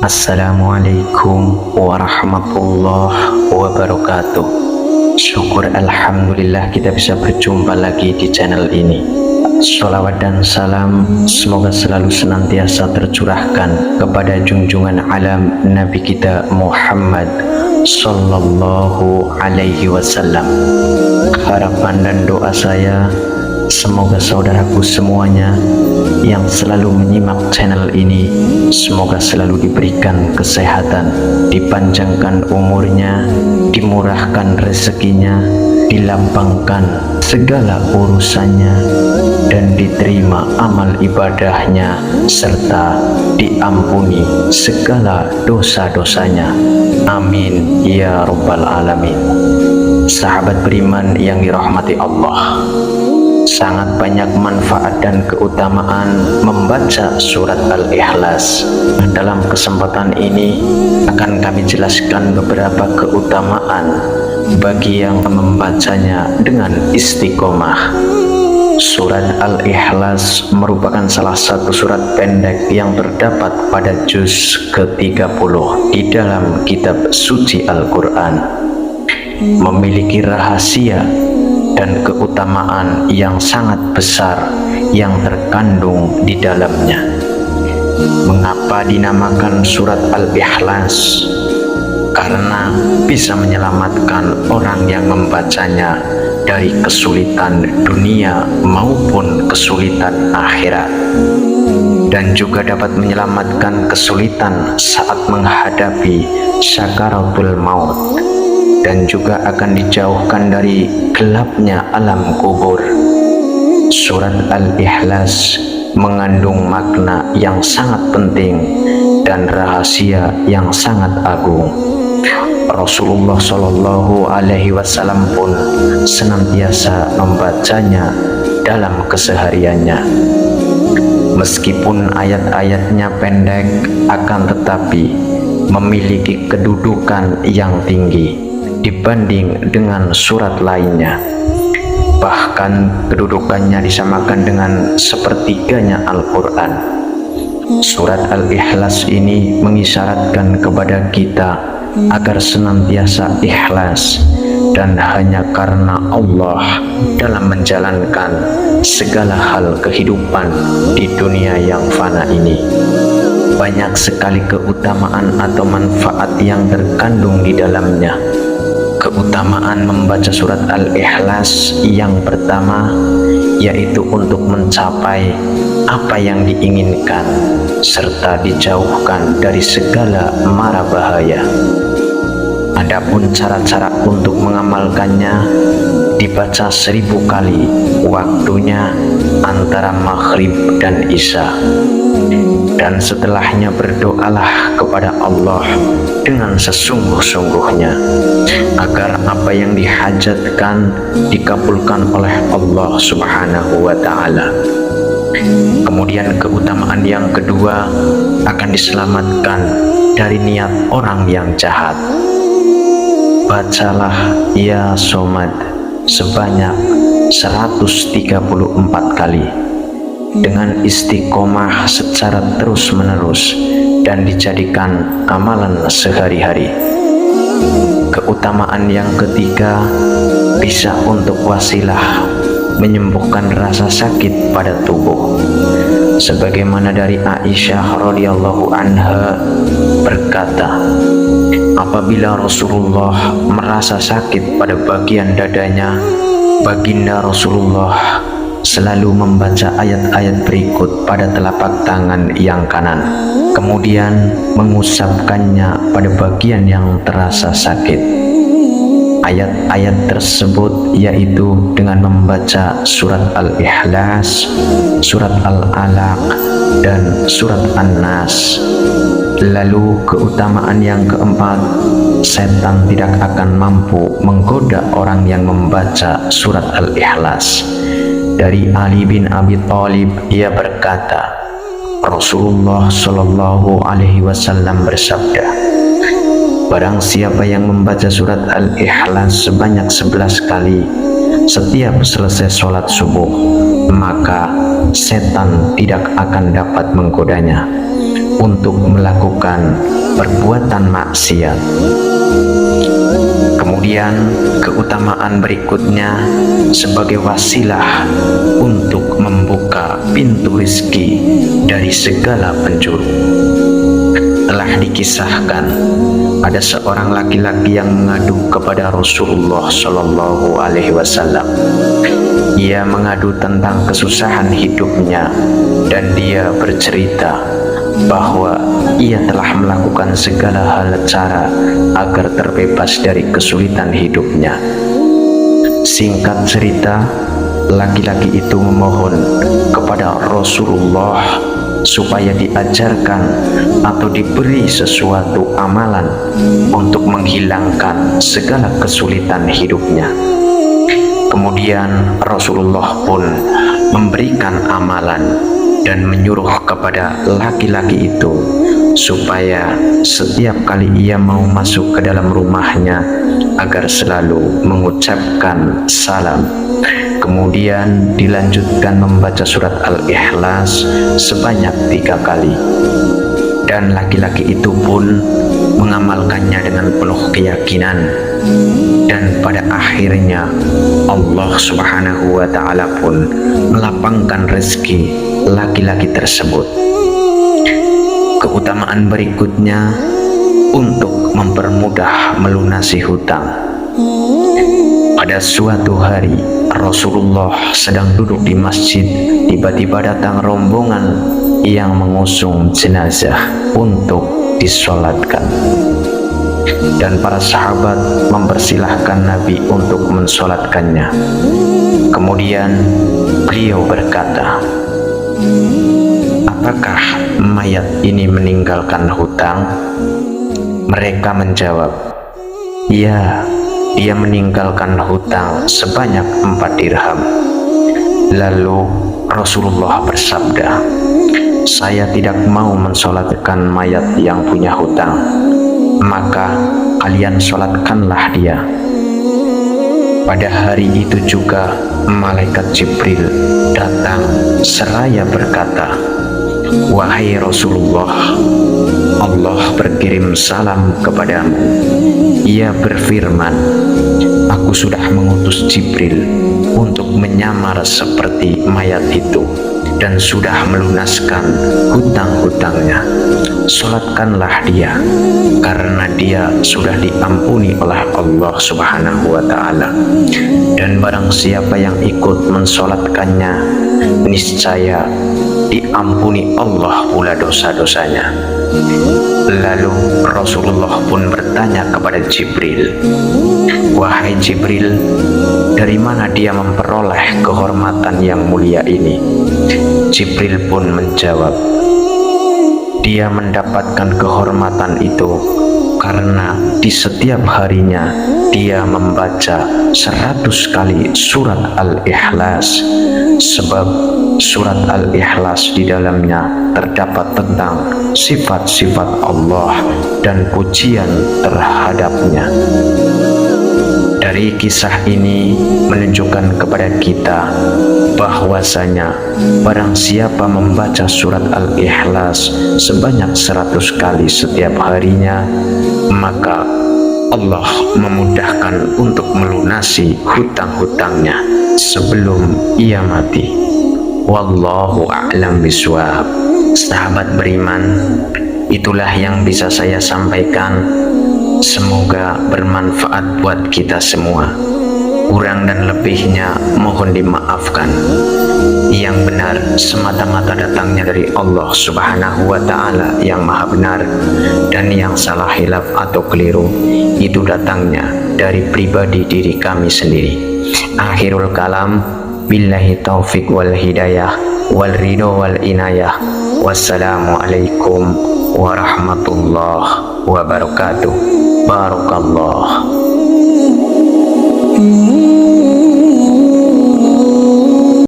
Assalamualaikum warahmatullahi wabarakatuh. Syukur alhamdulillah kita bisa berjumpa lagi di channel ini. Sholawat dan salam semoga selalu senantiasa tercurahkan kepada junjungan alam Nabi kita Muhammad Sallallahu Alaihi Wasallam. Harapan dan doa saya, semoga saudaraku semuanya yang selalu menyimak channel ini, semoga selalu diberikan kesehatan, dipanjangkan umurnya, dimurahkan rezekinya, dilapangkan segala urusannya, dan diterima amal ibadahnya, serta diampuni segala dosa-dosanya. Amin ya Rabbal Alamin. Sahabat beriman yang dirahmati Allah, sangat banyak manfaat dan keutamaan membaca surat Al-Ikhlas. Dalam kesempatan ini akan kami jelaskan beberapa keutamaan bagi yang membacanya dengan istiqomah. Surat Al-Ikhlas merupakan salah satu surat pendek yang terdapat pada juz ke-30 di dalam kitab suci Al-Quran. Memiliki rahasia dan keutamaan yang sangat besar yang terkandung di dalamnya. Mengapa dinamakan surat Al-Ikhlas? Karena bisa menyelamatkan orang yang membacanya dari kesulitan dunia maupun kesulitan akhirat, dan juga dapat menyelamatkan kesulitan saat menghadapi sakaratul maut, dan juga akan dijauhkan dari gelapnya alam kubur. Surat Al-Ikhlas mengandung makna yang sangat penting dan rahasia yang sangat agung. Rasulullah Shallallahu Alaihi Wasallam pun senantiasa membacanya dalam kesehariannya. Meskipun ayat-ayatnya pendek, akan tetapi memiliki kedudukan yang tinggi dibanding dengan surat lainnya. Bahkan kedudukannya disamakan dengan sepertiganya Al-Quran. Surat Al-Ikhlas ini mengisyaratkan kepada kita agar senantiasa ikhlas dan hanya karena Allah dalam menjalankan segala hal kehidupan di dunia yang fana ini. Banyak sekali keutamaan atau manfaat yang terkandung di dalamnya. Keutamaan membaca surat Al-Ikhlas yang pertama yaitu untuk mencapai apa yang diinginkan serta dijauhkan dari segala mara bahaya. Adapun cara-cara untuk mengamalkannya, dibaca 1000 kali, waktunya antara maghrib dan isya. Dan setelahnya berdoalah kepada Allah dengan sesungguh-sungguhnya agar apa yang dihajatkan dikabulkan oleh Allah Subhanahu wa Ta'ala. Kemudian keutamaan yang kedua, akan diselamatkan dari niat orang yang jahat. Bacalah Ya Somad sebanyak 134 kali dengan istiqomah secara terus-menerus dan dijadikan amalan sehari-hari. Keutamaan yang ketiga, bisa untuk wasilah menyembuhkan rasa sakit pada tubuh. Sebagaimana dari Aisyah radhiyallahu anha berkata, apabila Rasulullah merasa sakit pada bagian dadanya, baginda Rasulullah selalu membaca ayat-ayat berikut pada telapak tangan yang kanan, kemudian mengusapkannya pada bagian yang terasa sakit. Ayat-ayat tersebut yaitu dengan membaca surat Al-Ikhlas, surat Al-Alaq, dan surat An-Nas. Lalu keutamaan yang keempat, setan tidak akan mampu menggoda orang yang membaca surat Al-Ikhlas. Dari Ali bin Abi Thalib, ia berkata, Rasulullah Shallallahu Alaihi Wasallam bersabda, Barang siapa yang membaca surat Al-Ikhlas sebanyak 11 kali setiap selesai sholat subuh, maka setan tidak akan dapat menggodanya untuk melakukan perbuatan maksiat. Kemudian keutamaan berikutnya sebagai wasilah untuk membuka pintu rizki dari segala penjuru. Telah dikisahkan ada seorang laki-laki yang mengadu kepada Rasulullah Shallallahu Alaihi Wasallam. Ia mengadu tentang kesusahan hidupnya dan dia bercerita bahwa ia telah melakukan segala hal cara agar terbebas dari kesulitan hidupnya. Singkat cerita, laki-laki itu memohon kepada Rasulullah supaya diajarkan atau diberi sesuatu amalan untuk menghilangkan segala kesulitan hidupnya. Kemudian Rasulullah pun memberikan amalan dan menyuruh kepada laki-laki itu supaya setiap kali ia mau masuk ke dalam rumahnya agar selalu mengucapkan salam. Kemudian dilanjutkan membaca surat Al-Ikhlas sebanyak 3 kali. Dan laki-laki itu pun mengamalkannya dengan penuh keyakinan. Dan pada akhirnya Allah Subhanahu wa Ta'ala pun melapangkan rezeki laki-laki tersebut. Keutamaan berikutnya untuk mempermudah melunasi hutang. Pada suatu hari Rasulullah sedang duduk di masjid, tiba-tiba datang rombongan yang mengusung jenazah untuk disolatkan. Dan para sahabat mempersilahkan Nabi untuk mensolatkannya. Kemudian beliau berkata, "Apakah mayat ini meninggalkan hutang?" Mereka menjawab, "Ya, dia meninggalkan hutang sebanyak 4 dirham. Lalu Rasulullah bersabda, "Saya tidak mau mensolatkan mayat yang punya hutang, maka kalian solatkanlah dia." Pada hari itu juga malaikat Jibril datang seraya berkata, "Wahai Rasulullah, Allah berkirim salam kepadamu. Ia berfirman, aku sudah mengutus Jibril untuk menyamar seperti mayat itu dan sudah melunaskan hutang-hutangnya. Solatkanlah dia, karena dia sudah diampuni oleh Allah Subhanahu wa Ta'ala. Dan barang siapa yang ikut mensolatkannya, niscaya diampuni Allah pula dosa-dosanya." Lalu Rasulullah pun bertanya kepada Jibril, "Wahai Jibril, dari mana dia memperoleh kehormatan yang mulia ini?" Jibril pun menjawab, "Dia mendapatkan kehormatan itu karena di setiap harinya dia membaca 100 kali surat Al-Ikhlas, sebab surat Al-Ikhlas di dalamnya terdapat tentang sifat-sifat Allah dan pujian terhadapnya." Dari kisah ini menunjukkan kepada kita bahwasanya barang siapa membaca surat Al-Ikhlas sebanyak 100 kali setiap harinya, maka Allah memudahkan untuk melunasi hutang-hutangnya sebelum ia mati. Wallahu a'lam bishawab. Sahabat beriman, itulah yang bisa saya sampaikan. Semoga bermanfaat buat kita semua. Kurang dan lebihnya mohon dimaafkan. Yang benar semata-mata datangnya dari Allah Subhanahu wa Ta'ala yang maha benar, dan yang salah, hilaf atau keliru itu datangnya dari pribadi diri kami sendiri. Akhirul kalam, billahi taufik wal hidayah wal ridho wal inayah. Wassalamualaikum warahmatullahi wabarakatuh. Barakallah.